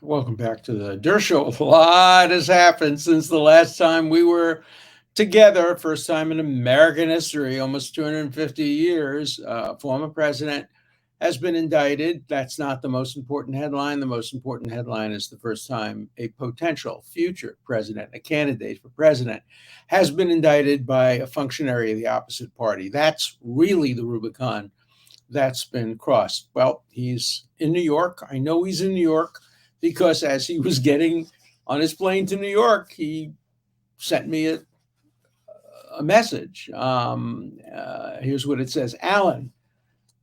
Welcome back to the Dershow. A lot has happened since the last time we were together. First time in American history, almost 250 years. Former president has been indicted. That's not the most important headline. The most important headline is the first time a potential future president, a candidate for president, has been indicted by a functionary of the opposite party. That's really the Rubicon that's been crossed. Well, he's in New York. I know he's in New York because as he was getting on his plane to New York, he sent me a message. Here's what it says: Alan,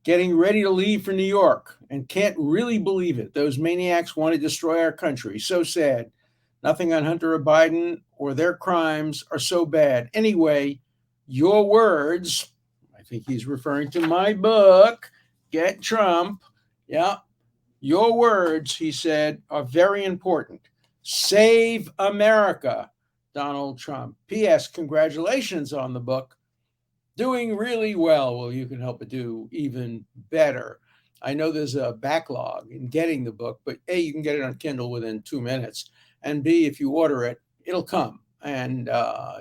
getting ready to leave for New York and can't really believe it. Those maniacs want to destroy our country. So sad. Nothing on Hunter or Biden or their crimes are so bad. Anyway, your words, I think he's referring to my book, Get Trump. Yeah. Your words, he said, are very important. Save America, Donald Trump. P.S. Congratulations on the book. Doing really well. Well, you can help it do even better. I know there's a backlog in getting the book, but A, you can get it on Kindle within 2 minutes. And B, if you order it, it'll come and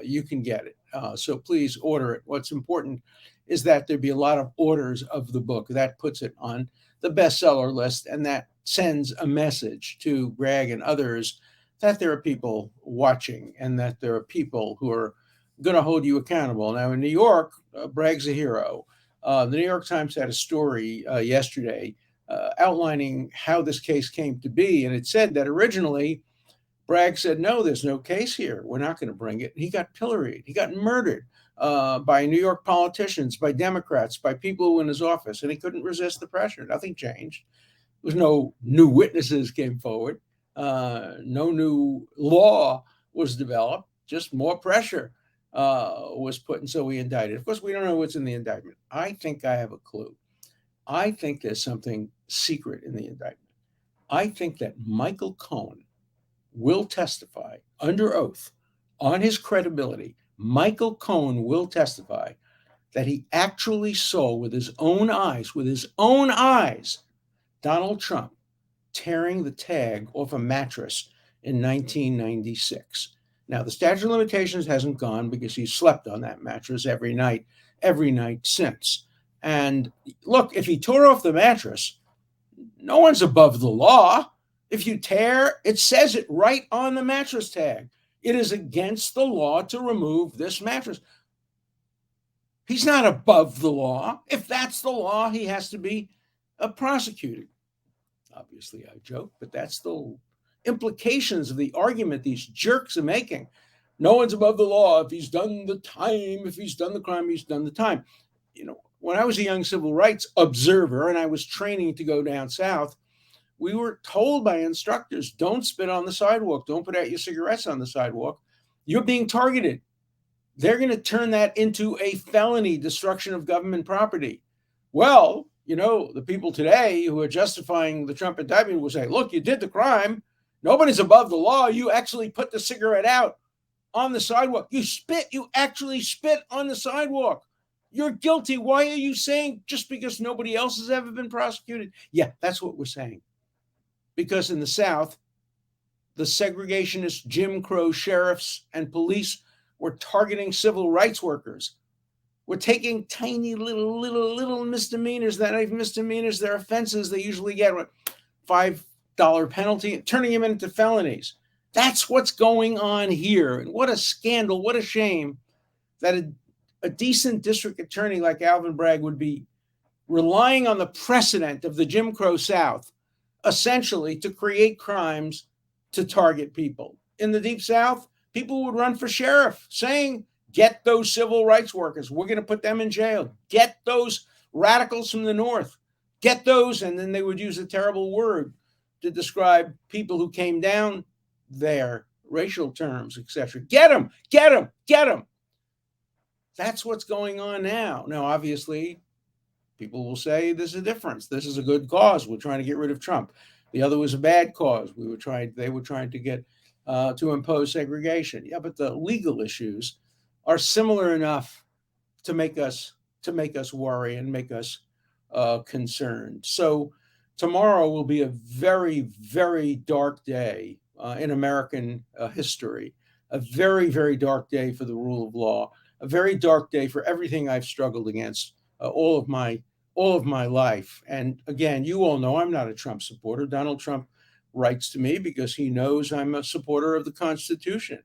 you can get it. So please order it. What's important is that there be a lot of orders of the book. That puts it on the bestseller list, and that sends a message to Greg and others that there are people watching and that there are people who are going to hold you accountable. Now, in New York, Bragg's a hero. The New York Times had a story yesterday outlining how this case came to be, and it said that originally Bragg said, no, there's no case here. We're not going to bring it. He got pilloried. He got murdered by New York politicians, by Democrats, by people who were in his office, and he couldn't resist the pressure. Nothing changed. There was no new witnesses came forward. No new law was developed. Just more pressure was put, and so we indicted. Of course, we don't know what's in the indictment. I think I have a clue. I think there's something secret in the indictment. I think that Michael Cohen will testify under oath on his credibility. Michael Cohen will testify that he actually saw with his own eyes, Donald Trump tearing the tag off a mattress in 1996. Now, the statute of limitations hasn't gone because he slept on that mattress every night since. And look, if he tore off the mattress, no one's above the law. If you tear, it says it right on the mattress tag. It is against the law to remove this mattress. He's not above the law. If that's the law, he has to be prosecuted. Obviously, I joke, but that's the implications of the argument these jerks are making. No one's above the law. If he's done the time, if he's done the crime, he's done the time. You know, when I was a young civil rights observer and I was training to go down south, we were told by instructors, don't spit on the sidewalk. Don't put out your cigarettes on the sidewalk. You're being targeted. They're going to turn that into a felony, destruction of government property. Well, you know, the people today who are justifying the Trump indictment will say, look, you did the crime. Nobody's above the law. You actually put the cigarette out on the sidewalk. You actually spit on the sidewalk. You're guilty. Why are you saying just because nobody else has ever been prosecuted? Yeah, that's what we're saying. Because in the South, the segregationist Jim Crow sheriffs and police were targeting civil rights workers. We're taking tiny little misdemeanors, that ain't misdemeanors, they're offenses. They usually get a $5 penalty, turning them into felonies. That's what's going on here. And what a scandal, what a shame that a decent district attorney like Alvin Bragg would be relying on the precedent of the Jim Crow South essentially to create crimes to target people. In the Deep South, people would run for sheriff saying, get those civil rights workers. We're going to put them in jail. Get those radicals from the North. Get those. And then they would use a terrible word to describe people who came down there, racial terms, etc. Get them, get them, get them. That's what's going on now. Now, obviously, people will say there's a difference. This is a good cause. We're trying to get rid of Trump. The other was a bad cause. They were trying to get to impose segregation. Yeah, but the legal issues are similar enough to make us worry and make us concerned. So Tomorrow will be a very, very dark day in American history, a very, very dark day for the rule of law, a very dark day for everything I've struggled against all of my life. And again, you all know I'm not a Trump supporter. Donald Trump writes to me because he knows I'm a supporter of the Constitution.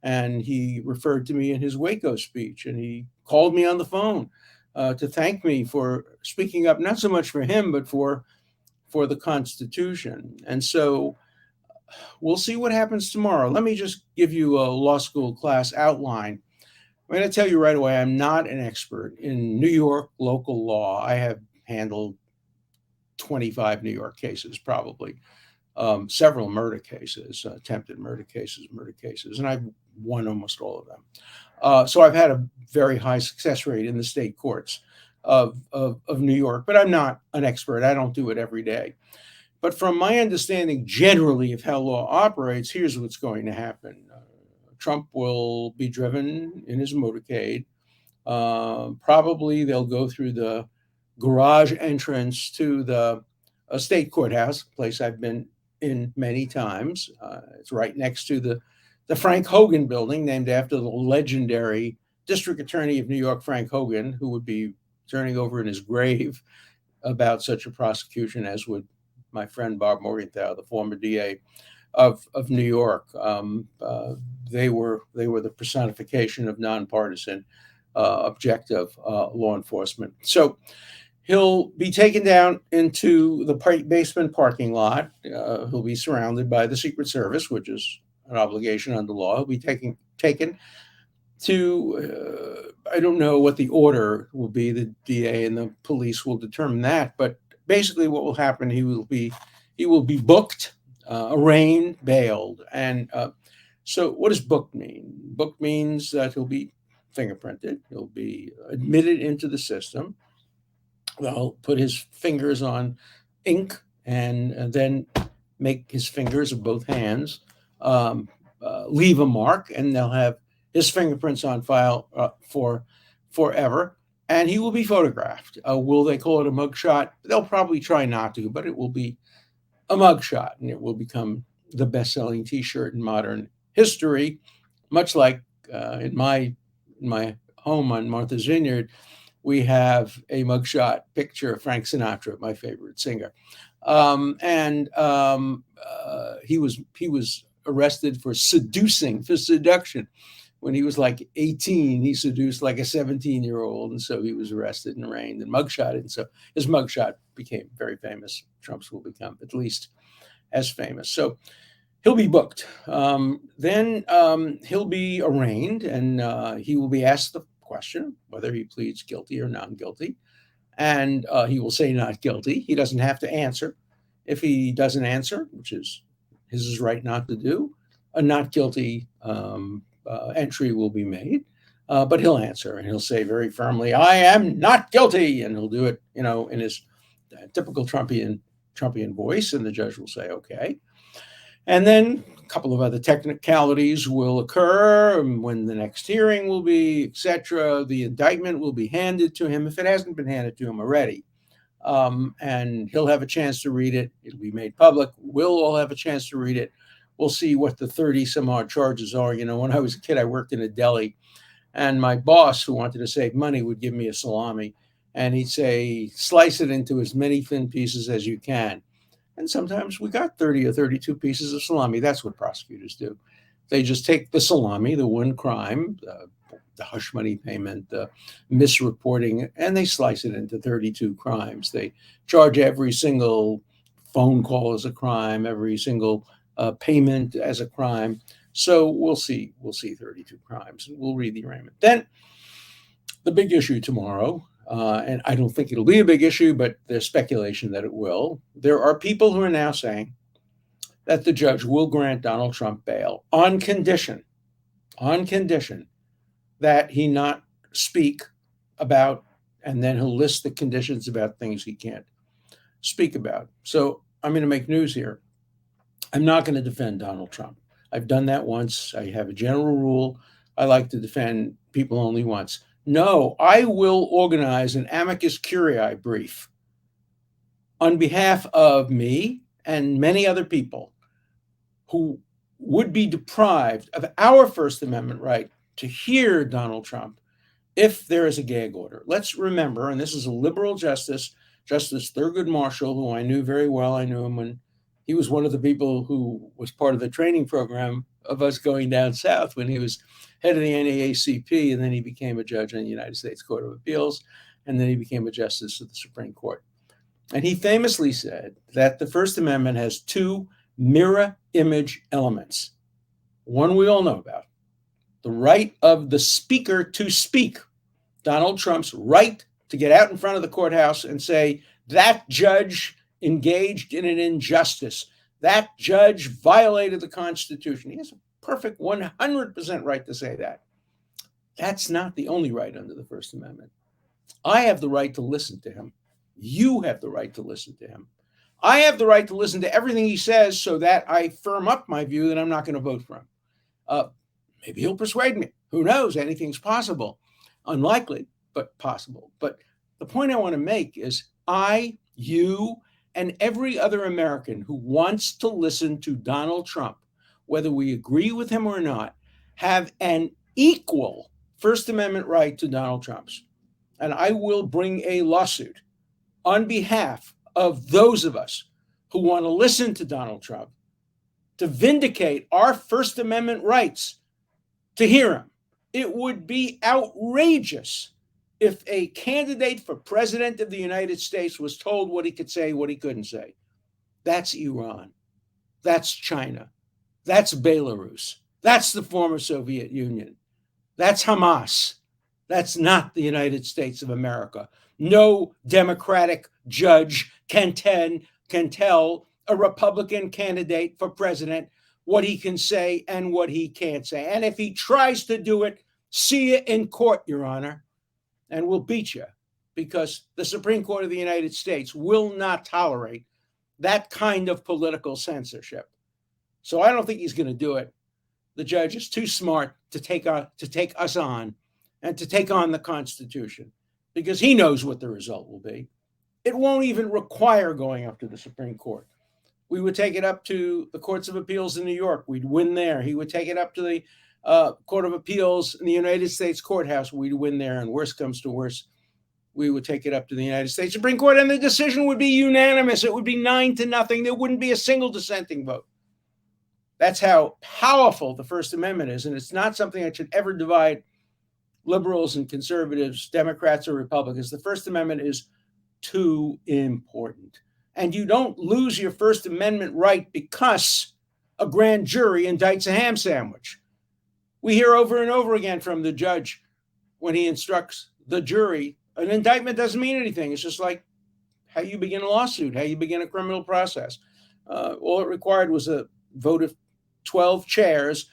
And he referred to me in his Waco speech, and he called me on the phone to thank me for speaking up, not so much for him, but for the Constitution. And so we'll see what happens tomorrow. Let me just give you a law school class outline. I'm going to tell you right away, I'm not an expert in New York local law. I have handled 25 New York cases, probably, several murder cases, attempted murder cases, and I've won almost all of them. So I've had a very high success rate in the state courts of New York, but I'm not an expert. I don't do it every day. But from my understanding generally of how law operates, here's what's going to happen. Trump will be driven in his motorcade. Probably they'll go through the garage entrance to the state courthouse, a place I've been in many times. It's right next to the Frank Hogan building, named after the legendary District Attorney of New York, Frank Hogan, who would be turning over in his grave about such a prosecution, as would my friend Bob Morgenthau, the former DA of New York. They were the personification of nonpartisan, objective law enforcement. So he'll be taken down into the basement parking lot. He'll be surrounded by the Secret Service, which is an obligation under law. He'll be taken to, I don't know what the order will be. The DA and the police will determine that. But basically, what will happen? He will be booked, arraigned, bailed, and so what does booked mean? Booked means that he'll be fingerprinted. He'll be admitted into the system. They'll put his fingers on ink and then make his fingers of both hands leave a mark, and they'll have his fingerprints on file for forever. And he will be photographed. Will they call it a mugshot? They'll probably try not to, but it will be a mugshot, and it will become the best-selling T-shirt in modern history, much like in my home on Martha's Vineyard, we have a mugshot picture of Frank Sinatra, my favorite singer, and he was arrested for seduction. When he was like 18, he seduced like a 17-year-old, and so he was arrested and arraigned and mugshotted. And so his mugshot became very famous. Trump's will become at least as famous. So he'll be booked. Then he'll be arraigned, and he will be asked the question whether he pleads guilty or not guilty. And he will say not guilty. He doesn't have to answer. If he doesn't answer, which is his right not to do, a not guilty entry will be made. But he'll answer, and he'll say very firmly, "I am not guilty," and he'll do it, in his typical Trumpian voice, and the judge will say, "Okay." And then a couple of other technicalities will occur, and when the next hearing will be, etc. The indictment will be handed to him if it hasn't been handed to him already. And he'll have a chance to read it. It'll be made public. We'll all have a chance to read it. We'll see what the 30 some odd charges are. When I was a kid, I worked in a deli, and my boss, who wanted to save money, would give me a salami, and he'd say, slice it into as many thin pieces as you can. And sometimes we got 30 or 32 pieces of salami. That's what prosecutors do. They just take the salami, the one crime, the hush money payment, the misreporting, and they slice it into 32 crimes. They charge every single phone call as a crime, every single payment as a crime. So we'll see 32 crimes. We'll read the arraignment. Then the big issue tomorrow, and I don't think it'll be a big issue, but there's speculation that it will. There are people who are now saying that the judge will grant Donald Trump bail on condition that he not speak about, and then he'll list the conditions about things he can't speak about. So I'm going to make news here. I'm not going to defend Donald Trump. I've done that once. I have a general rule. I like to defend people only once. No, I will organize an amicus curiae brief on behalf of me and many other people who would be deprived of our First Amendment right to hear Donald Trump if there is a gag order. Let's remember, and this is a liberal justice, Justice Thurgood Marshall, who I knew very well. I knew him when he was one of the people who was part of the training program of us going down south when he was head of the NAACP, and then he became a judge on the United States Court of Appeals, and then he became a justice of the Supreme Court. And he famously said that the First Amendment has two mirror image elements. One we all know about, the right of the speaker to speak, Donald Trump's right to get out in front of the courthouse and say, that judge engaged in an injustice. That judge violated the Constitution. He has a perfect 100% right to say that. That's not the only right under the First Amendment. I have the right to listen to him. You have the right to listen to him. I have the right to listen to everything he says so that I firm up my view that I'm not going to vote for him. Maybe he'll persuade me. Who knows? Anything's possible. Unlikely, but possible. But the point I want to make is I, you, and every other American who wants to listen to Donald Trump, whether we agree with him or not, have an equal First Amendment right to Donald Trump's. And I will bring a lawsuit on behalf of those of us who want to listen to Donald Trump to vindicate our First Amendment rights to hear him. It would be outrageous if a candidate for president of the United States was told what he could say, what he couldn't say. That's Iran. That's China. That's Belarus. That's the former Soviet Union. That's Hamas. That's not the United States of America. No Democratic judge can tell a Republican candidate for president what he can say and what he can't say. And if he tries to do it, see it in court, Your Honor, and we'll beat you, because the Supreme Court of the United States will not tolerate that kind of political censorship. So I don't think he's going to do it. The judge is too smart to take us on and to take on the Constitution, because he knows what the result will be. It won't even require going up to the Supreme Court. We would take it up to the courts of appeals in New York. We'd win there. He would take it up to the Court of Appeals in the United States Courthouse. We'd win there. And worst comes to worst, we would take it up to the United States Supreme Court, and the decision would be unanimous. It would be 9-0. There wouldn't be a single dissenting vote. That's how powerful the First Amendment is. And it's not something that should ever divide liberals and conservatives, Democrats or Republicans. The First Amendment is too important. And you don't lose your First Amendment right because a grand jury indicts a ham sandwich. We hear over and over again from the judge when he instructs the jury, an indictment doesn't mean anything. It's just like how you begin a lawsuit, how you begin a criminal process. All it required was a vote of 12 chairs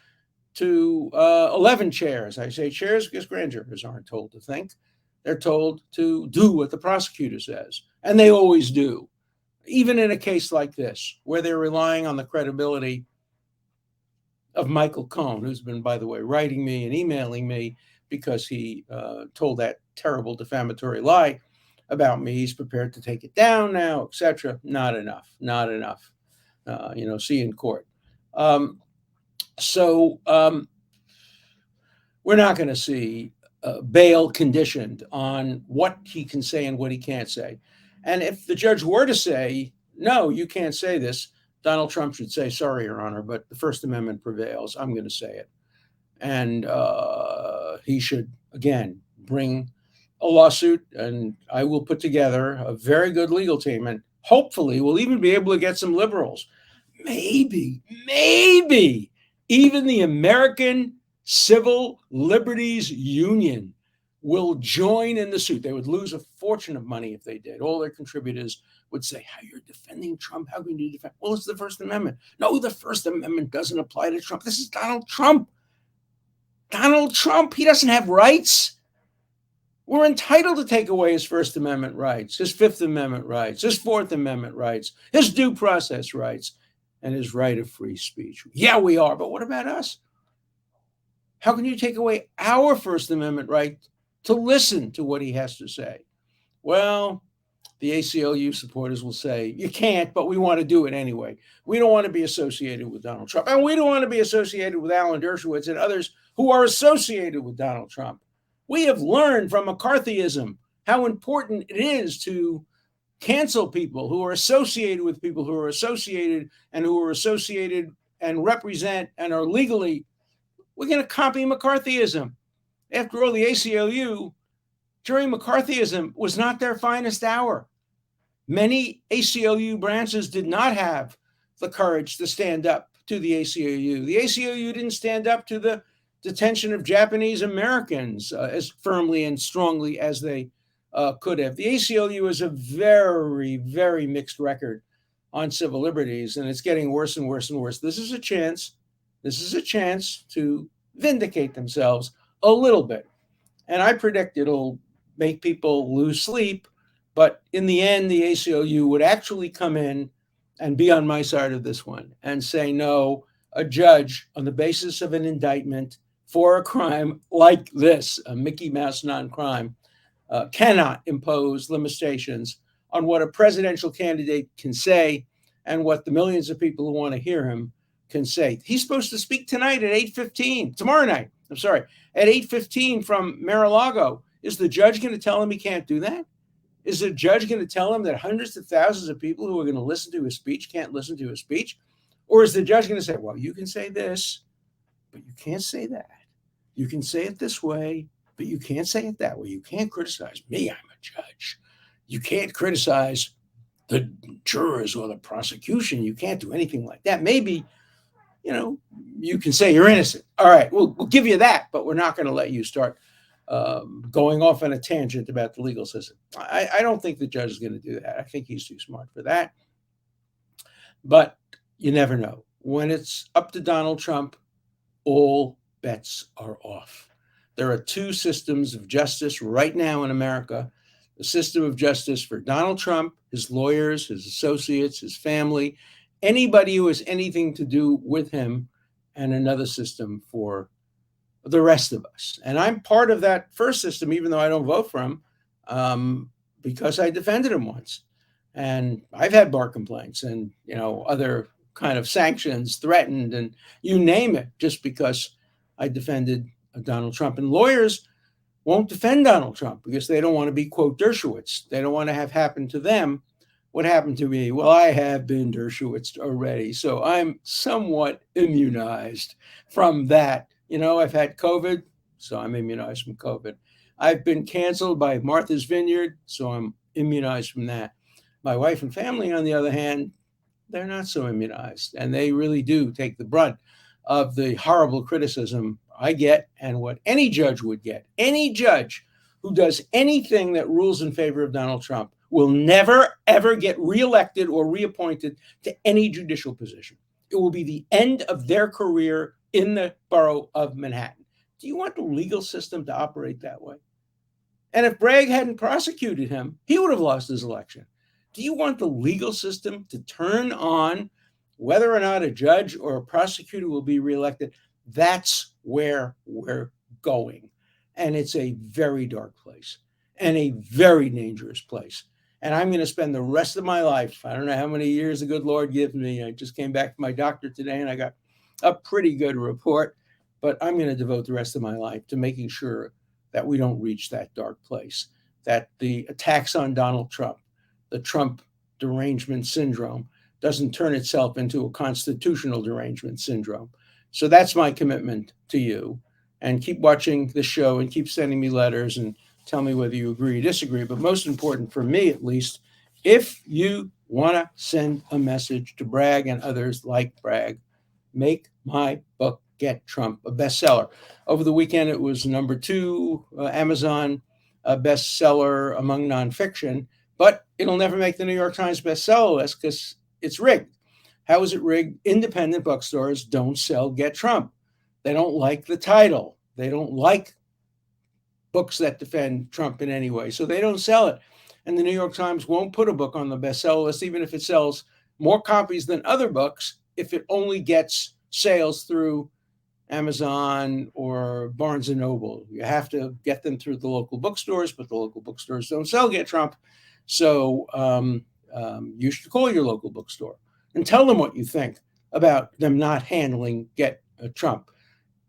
to 11 chairs. I say chairs because grand jurors aren't told to think. They're told to do what the prosecutor says. And they always do. Even in a case like this, where they're relying on the credibility of Michael Cohen, who's been, by the way, writing me and emailing me because he told that terrible defamatory lie about me. He's prepared to take it down now, etc. Not enough. See you in court. So we're not going to see bail conditioned on what he can say and what he can't say. And if the judge were to say, no, you can't say this, Donald Trump should say, sorry, Your Honor, but the First Amendment prevails. I'm going to say it. And he should, again, bring a lawsuit, and I will put together a very good legal team. And hopefully we'll even be able to get some liberals. Maybe even the American Civil Liberties Union will join in the suit. They would lose a fortune of money if they did. All their contributors would say, how you're defending Trump? How can you defend? Well, it's the First Amendment. No, the First Amendment doesn't apply to Trump. This is Donald Trump. Donald Trump, he doesn't have rights. We're entitled to take away his First Amendment rights, his Fifth Amendment rights, his Fourth Amendment rights, his due process rights, and his right of free speech. Yeah, we are, but what about us? How can you take away our First Amendment right to listen to what he has to say? Well, the ACLU supporters will say, you can't, but we want to do it anyway. We don't want to be associated with Donald Trump. And we don't want to be associated with Alan Dershowitz and others who are associated with Donald Trump. We have learned from McCarthyism how important it is to cancel people who are associated with people who are associated and represent and are legally. We're going to copy McCarthyism. After all, the ACLU during McCarthyism was not their finest hour. Many ACLU branches did not have the courage to stand up to the ACLU. The ACLU didn't stand up to the detention of Japanese Americans as firmly and strongly as they could have. The ACLU has a very, very mixed record on civil liberties, and it's getting worse and worse and worse. This is a chance to vindicate themselves a little bit. And I predict it'll make people lose sleep. But in the end, the ACLU would actually come in and be on my side of this one and say, no, a judge on the basis of an indictment for a crime like this, a Mickey Mouse non-crime, cannot impose limitations on what a presidential candidate can say and what the millions of people who want to hear him can say. He's supposed to speak tonight at 8:15, tomorrow night, at 8:15 from Mar-a-Lago. Is the judge going to tell him he can't do that? Is the judge going to tell him that hundreds of thousands of people who are going to listen to his speech can't listen to his speech? Or is the judge going to say, well, you can say this, but you can't say that. You can say it this way, but you can't say it that way. You can't criticize me. I'm a judge. You can't criticize the jurors or the prosecution. You can't do anything like that. Maybe, you can say you're innocent. All right, we'll give you that, but we're not going to let you start going off on a tangent about the legal system. I don't think the judge is going to do that. I think he's too smart for that. But you never know. When it's up to Donald Trump, all bets are off. There are two systems of justice right now in America. The system of justice for Donald Trump, his lawyers, his associates, his family, anybody who has anything to do with him, and another system for the rest of us. And I'm part of that first system, even though I don't vote for him, because I defended him once. And I've had bar complaints and, other kind of sanctions threatened and you name it, just because I defended Donald Trump. And lawyers won't defend Donald Trump because they don't want to be, quote, Dershowitz. They don't want to have happened to them what happened to me. Well, I have been Dershowitz already, so I'm somewhat immunized from that. I've had COVID, so I'm immunized from COVID. I've been canceled by Martha's Vineyard, so I'm immunized from that. My wife and family, on the other hand, they're not so immunized, and they really do take the brunt of the horrible criticism I get and what any judge would get. Any judge who does anything that rules in favor of Donald Trump will never, ever get reelected or reappointed to any judicial position. It will be the end of their career in the borough of Manhattan. Do you want the legal system to operate that way? And if Bragg hadn't prosecuted him, he would have lost his election. Do you want the legal system to turn on whether or not a judge or a prosecutor will be reelected? That's where we're going. And it's a very dark place and a very dangerous place. And I'm going to spend the rest of my life, I don't know how many years the good Lord gives me. I just came back from my doctor today and I got a pretty good report, but I'm going to devote the rest of my life to making sure that we don't reach that dark place, that the attacks on Donald Trump, the Trump derangement syndrome, doesn't turn itself into a constitutional derangement syndrome. So that's my commitment to you. And keep watching the show and keep sending me letters and tell me whether you agree or disagree. But most important for me, at least, if you want to send a message to Bragg and others like Bragg, make my book, Get Trump, a bestseller. Over the weekend, it was number 2 Amazon bestseller among nonfiction, but it'll never make the New York Times bestseller list because it's rigged. How is it rigged? Independent bookstores don't sell Get Trump. They don't like the title. They don't like books that defend Trump in any way, so they don't sell it. And the New York Times won't put a book on the bestseller list, even if it sells more copies than other books, if it only gets sales through Amazon or Barnes and Noble. You have to get them through the local bookstores, but the local bookstores don't sell Get Trump. So you should call your local bookstore and tell them what you think about them not handling Get Trump.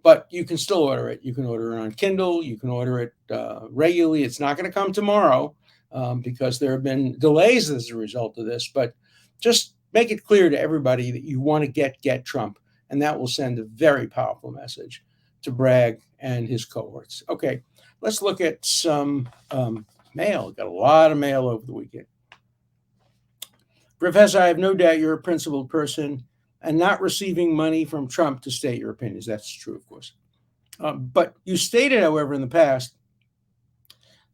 But you can still order it. You can order it on Kindle. You can order it regularly. It's not going to come tomorrow because there have been delays as a result of this. But just make it clear to everybody that you want to get Trump, and that will send a very powerful message to Bragg and his cohorts. Okay, let's look at some mail. Got a lot of mail over the weekend. Professor, I have no doubt you're a principled person and not receiving money from Trump to state your opinions. That's true, of course. But you stated, however, in the past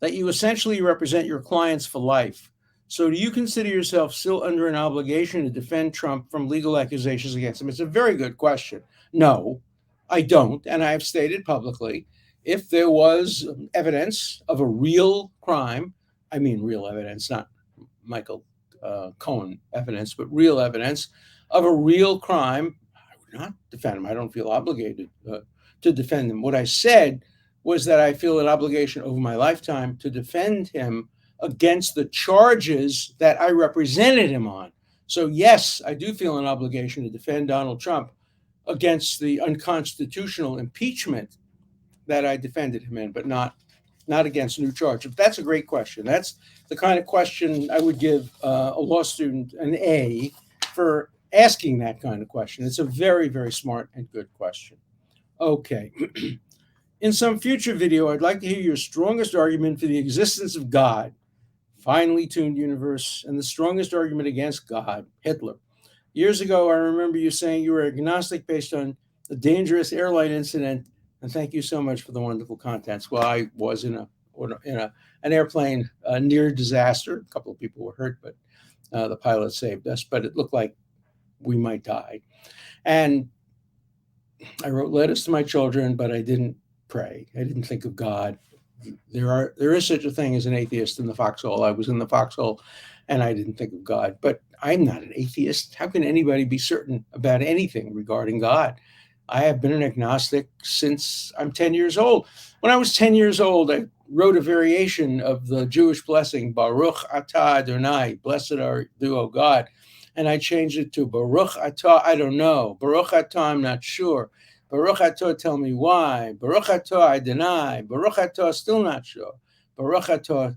that you essentially represent your clients for life. So do you consider yourself still under an obligation to defend Trump from legal accusations against him? It's a very good question. No, I don't. And I've stated publicly, if there was evidence of a real crime, I mean real evidence, not Michael Cohen evidence, but real evidence of a real crime, I would not defend him. I don't feel obligated to defend him. What I said was that I feel an obligation over my lifetime to defend him against the charges that I represented him on. So yes, I do feel an obligation to defend Donald Trump against the unconstitutional impeachment that I defended him in, but not against new charges. That's a great question. That's the kind of question I would give a law student an A for asking that kind of question. It's a very, very smart and good question. Okay. In some future video, I'd like to hear your strongest argument for the existence of God, finely tuned universe, and the strongest argument against God, Hitler. Years ago, I remember you saying you were agnostic based on a dangerous airline incident, and thank you so much for the wonderful contents. Well, I was in an airplane near disaster. A couple of people were hurt, but the pilot saved us, but it looked like we might die. And I wrote letters to my children, but I didn't pray. I didn't think of God. There is such a thing as an atheist in the foxhole. I was in the foxhole and I didn't think of God, but I'm not an atheist. How can anybody be certain about anything regarding God? I have been an agnostic since I'm 10 years old. When I was 10 years old, I wrote a variation of the Jewish blessing, Baruch Atah Adonai, blessed are thou, O God. And I changed it to Baruch Atah, I don't know. Baruch Atah, I'm not sure. Baruch Atah, tell me why. Baruch Atah, I deny. Baruch Atah, still not sure. Baruch Atah,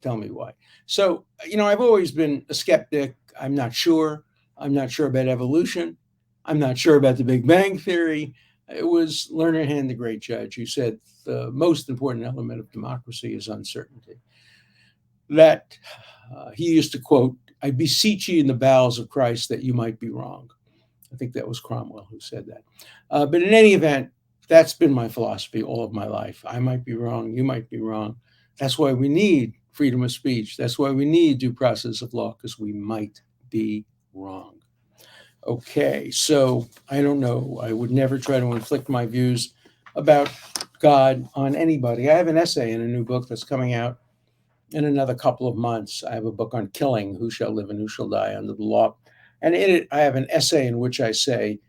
tell me why. So, I've always been a skeptic. I'm not sure. I'm not sure about evolution. I'm not sure about the Big Bang Theory. It was Leonard Hand, the great judge, who said the most important element of democracy is uncertainty. That he used to quote, I beseech you in the bowels of Christ that you might be wrong. I think that was Cromwell who said that. But in any event, that's been my philosophy all of my life. I might be wrong. You might be wrong. That's why we need freedom of speech. That's why we need due process of law, because we might be wrong. Okay, so I don't know. I would never try to inflict my views about God on anybody. I have an essay in a new book that's coming out in another couple of months. I have a book on killing, who shall live and who shall die under the law. And in it, I have an essay in which I say,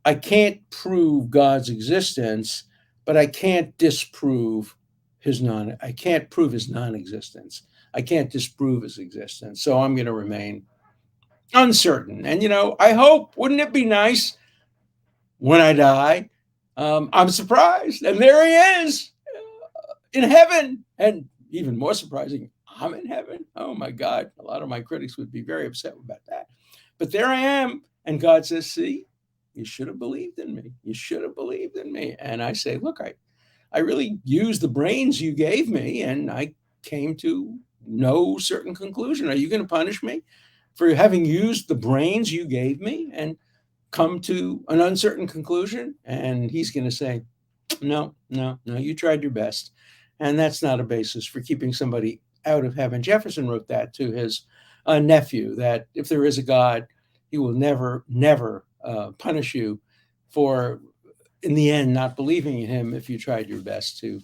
I can't prove God's existence, but I can't disprove I can't prove his non-existence. I can't disprove his existence. So I'm going to remain uncertain. And, I hope, wouldn't it be nice when I die? I'm surprised. And there he is in heaven. And even more surprising, I'm in heaven. Oh my God. A lot of my critics would be very upset about that. But there I am. And God says, see, you should have believed in me. You should have believed in me. And I say, look, I really used the brains you gave me, and I came to no certain conclusion. Are you going to punish me for having used the brains you gave me and come to an uncertain conclusion? And he's going to say, no, you tried your best. And that's not a basis for keeping somebody out of heaven. Jefferson wrote that to his nephew, that if there is a God, he will never punish you for, in the end, not believing in him if you tried your best to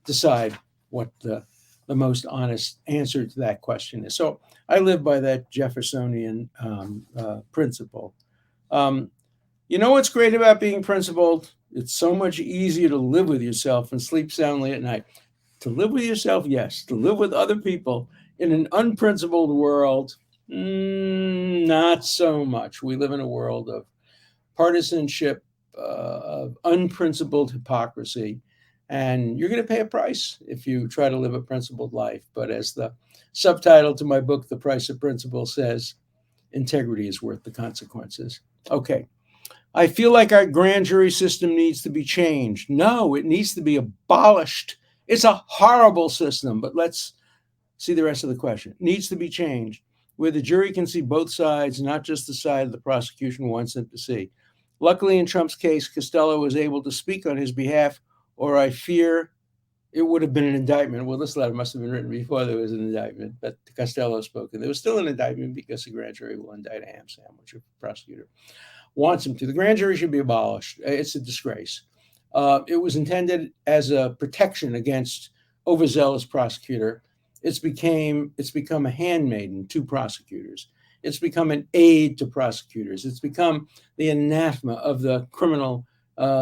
decide what the most honest answer to that question is. So I live by that Jeffersonian principle. What's great about being principled? It's so much easier to live with yourself and sleep soundly at night. To live with yourself, yes. To live with other people, In an unprincipled world, not so much. We live in a world of partisanship, of unprincipled hypocrisy, and you're going to pay a price if you try to live a principled life. But as the subtitle to my book, The Price of Principle, says, integrity is worth the consequences. Okay. I feel like our grand jury system needs to be changed. No, it needs to be abolished. It's a horrible system, but let's see the rest of the question. It needs to be changed, where the jury can see both sides, not just the side the prosecution wants them to see. Luckily, in Trump's case, Costello was able to speak on his behalf, or I fear it would have been an indictment. Well, this letter must have been written before there was an indictment, but Costello spoke, and there was still an indictment because the grand jury will indict a ham sandwich if the prosecutor wants him to. The grand jury should be abolished. It's a disgrace. It was intended as a protection against overzealous prosecutor. It's become a handmaiden to prosecutors. It's become an aid to prosecutors. It's become the anathema of the criminal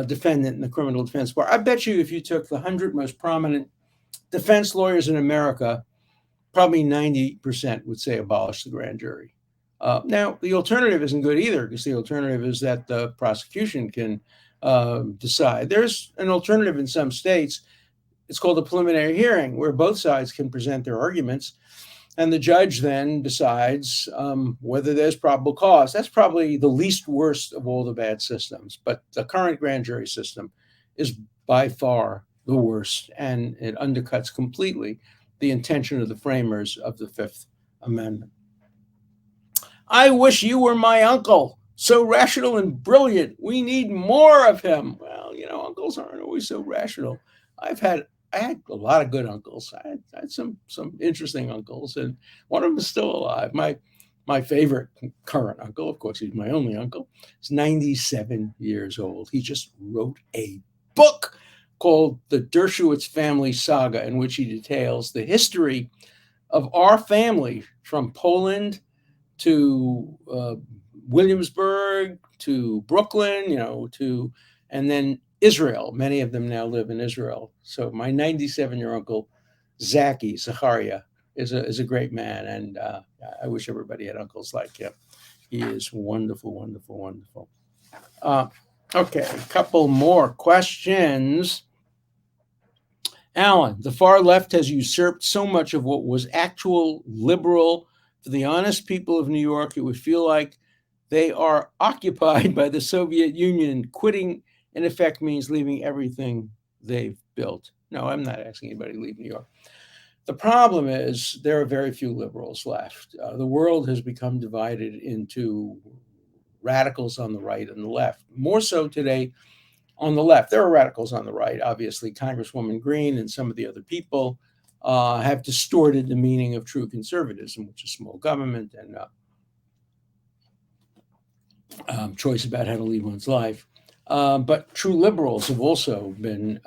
defendant in the criminal defense bar. I bet you if you took the 100 most prominent defense lawyers in America, probably 90% would say abolish the grand jury. Now, the alternative isn't good either, because the alternative is that the prosecution can decide. There's an alternative in some states. It's called a preliminary hearing, where both sides can present their arguments, and the judge then decides whether there's probable cause. That's probably the least worst of all the bad systems, but the current grand jury system is by far the worst, and it undercuts completely the intention of the framers of the Fifth Amendment. I wish you were my uncle, so rational and brilliant. We need more of him. Well, uncles aren't always so rational. I had a lot of good uncles. I had some interesting uncles, and one of them is still alive. My favorite current uncle, of course, he's my only uncle, is 97 years old. He just wrote a book called The Dershowitz Family Saga, in which he details the history of our family from Poland to Williamsburg, to Brooklyn, and then Israel. Many of them now live in Israel. So my 97-year uncle, Zacharia, is a great man, and I wish everybody had uncles like him. He is wonderful, wonderful, wonderful. Okay, a couple more questions. Alan, the far left has usurped so much of what was actual liberal. For the honest people of New York, it would feel like they are occupied by the Soviet Union. Quitting, in effect, means leaving everything they've built. No, I'm not asking anybody to leave New York. The problem is there are very few liberals left. The world has become divided into radicals on the right and the left. More so today on the left. There are radicals on the right. Obviously, Congresswoman Green and some of the other people have distorted the meaning of true conservatism, which is small government and choice about how to lead one's life. But true liberals have also been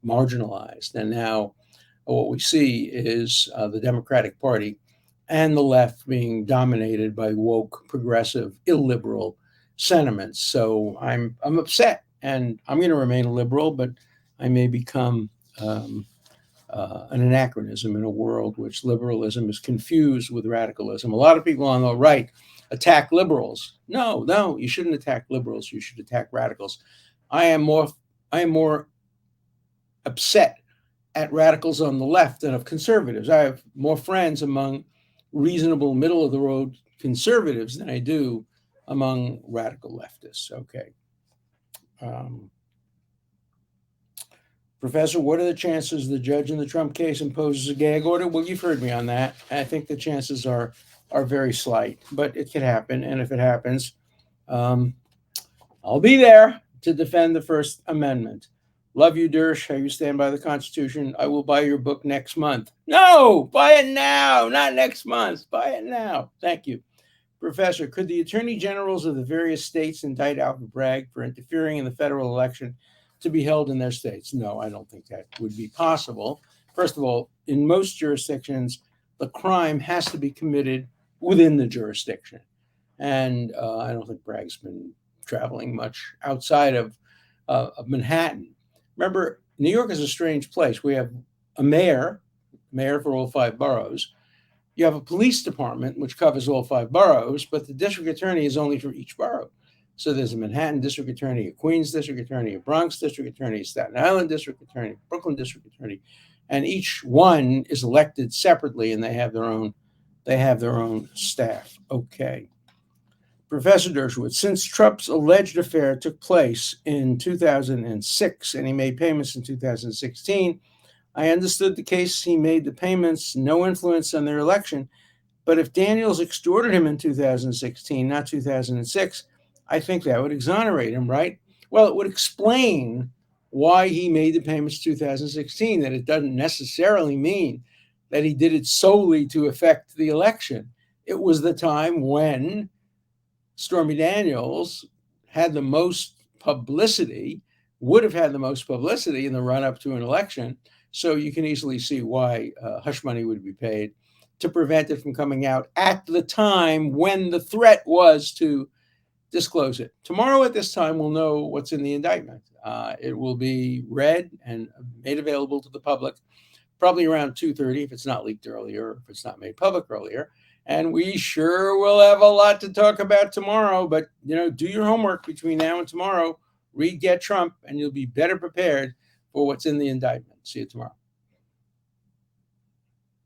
marginalized. And now what we see is the Democratic Party and the left being dominated by woke, progressive, illiberal sentiments. So I'm upset, and I'm going to remain a liberal, but I may become an anachronism in a world which liberalism is confused with radicalism. A lot of people on the right attack liberals. No, you shouldn't attack liberals. You should attack radicals. I am more upset at radicals on the left than of conservatives. I have more friends among reasonable, middle of the road conservatives than I do among radical leftists. Okay. Professor, what are the chances the judge in the Trump case imposes a gag order? Well, you've heard me on that. I think the chances are very slight, but it could happen. And if it happens, I'll be there to defend the First Amendment. Love you, Dersh. How you stand by the Constitution. I will buy your book next month. No, buy it now, not next month. Buy it now. Thank you. Professor, could the attorney generals of the various states indict Alvin Bragg for interfering in the federal election to be held in their states? No, I don't think that would be possible. First of all, in most jurisdictions, the crime has to be committed within the jurisdiction. And I don't think Bragg's been traveling much outside of Manhattan. Remember, New York is a strange place. We have a mayor for all 5 boroughs, You have a police department, which covers all 5 boroughs, but the district attorney is only for each borough. So there's a Manhattan district attorney, a Queens district attorney, a Bronx district attorney, a Staten Island district attorney, Brooklyn district attorney, and each one is elected separately, and they have their own staff. Okay. Professor Dershowitz, since Trump's alleged affair took place in 2006 and he made payments in 2016, I understood the case. He made the payments, no influence on their election. But if Daniels extorted him in 2016, not 2006, I think that would exonerate him, right? Well, it would explain why he made the payments 2016, that it doesn't necessarily mean that he did it solely to affect the election. It was the time when Stormy Daniels had the most publicity, would have had the most publicity in the run-up to an election. So you can easily see why hush money would be paid to prevent it from coming out at the time when the threat was to disclose it. Tomorrow at this time, we'll know what's in the indictment. It will be read and made available to the public probably around 2:30 if it's not leaked earlier, if it's not made public earlier. And we sure will have a lot to talk about tomorrow. But, do your homework between now and tomorrow. Read Get Trump, and you'll be better prepared for what's in the indictment. See you tomorrow.